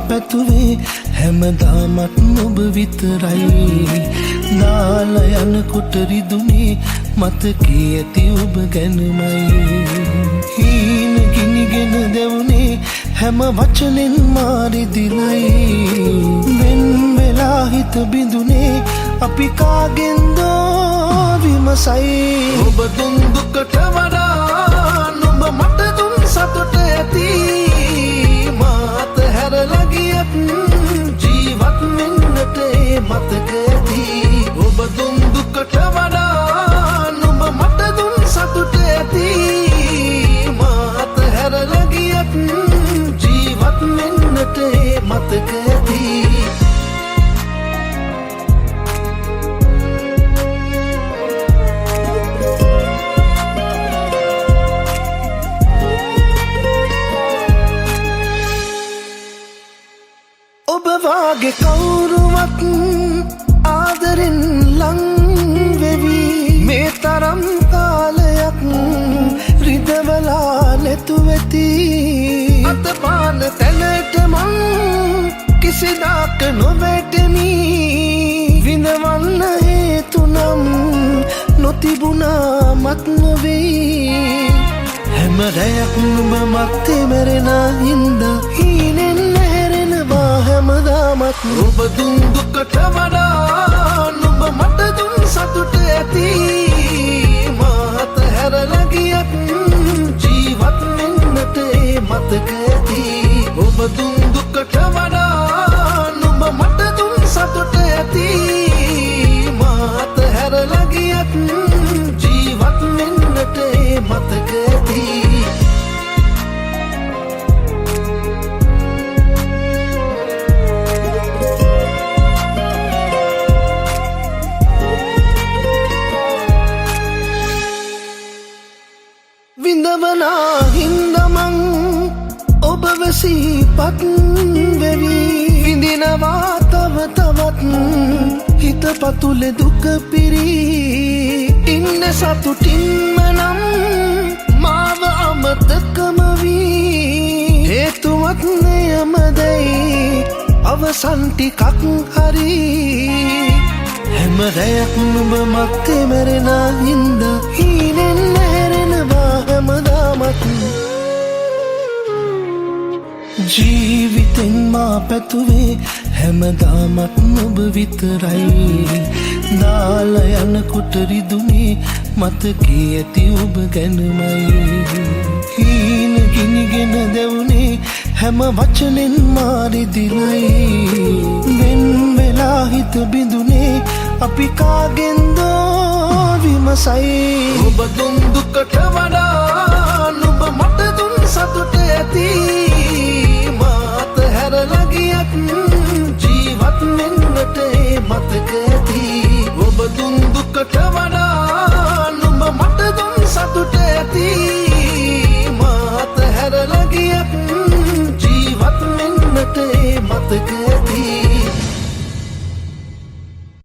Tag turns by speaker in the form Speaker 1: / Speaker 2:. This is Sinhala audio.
Speaker 1: පැතුවේ හැමදාමත් ඔබ විතරයි දාලා යනකොට රිදුනේ මතකේ ඇති ඔබ ගැනමයි හීන ගිනිගෙන දැවුනේ හැම වචනෙන් මාරිදිලයි වෙන් වෙලා හිත බිඳුනේ අපි කාගෙන්දෝ විමසයි ඔබ දුන් දුකට වඩා නුඹ මට දුන් සතුට ඇති මාත හැරලා ගියත් ජීවත් වෙන්නට ඒ මතක ඇති ඔබ දුන් දුකට වඩා නුඹ මට දුන් සතුට ඇති මාත හැරලා ගියත් ජීවත් වෙන්නට ඒ මතක ඇති ඔබ වාගේ කවුරුවත් ආදරෙන් ලං වෙවි මේ තරම් කාලයක් රිදවලා නැතුව ඇති අතපාන තැනට මං කිසිදාක නොවැටෙමි විඳවන්න හේතු නම් නොතිබුණා මත් නොවේ හැම රැයක් නුඹ මත්තේ මැරෙන හින්දා හීනෙන් හැමදාමත් ඔබ දුන් දුකට වඩා නුඹ මට දුන් සතුට ඇති මාත හැරලා ගියත් ජීවත් වෙන්නට ඒ මතක ඇති ඔබ දුන් දුකට වඩා නුඹ මට දුන් සතුට ඇති මාත හැරලා ගියත් ජීවත් වෙන්නට ඒ මතක ඇති විඳවනා හින්දමං ඔබව සිහිපත් වෙවි විඳිනවා තව තවත් හිත පතුලේ දුක පිරී ඉන්න සතුටින්ම නම් මාව අමතකම වී හේතුවත් නයමදයි අවසන් ටිකක් හරි හැම රැයක් නුඹ මත්තේ මැරෙන හින්දා හීනෙන් හැමදාමත් ජීවිතෙන් මා පැතුවේ හැමදාමත් ඔබ විතරයි දාලා යනකොට රිදුනේ මතකේ ඇති ඔබ ගැනමයි හීන ගිනිගෙන දැවුනේ හැම වචනෙන් මාරිදිලයි වෙන් වෙලා හිත බිඳුනේ අපි කාගෙන්දෝ විමසයි ඔබ දුන් දුකට වඩා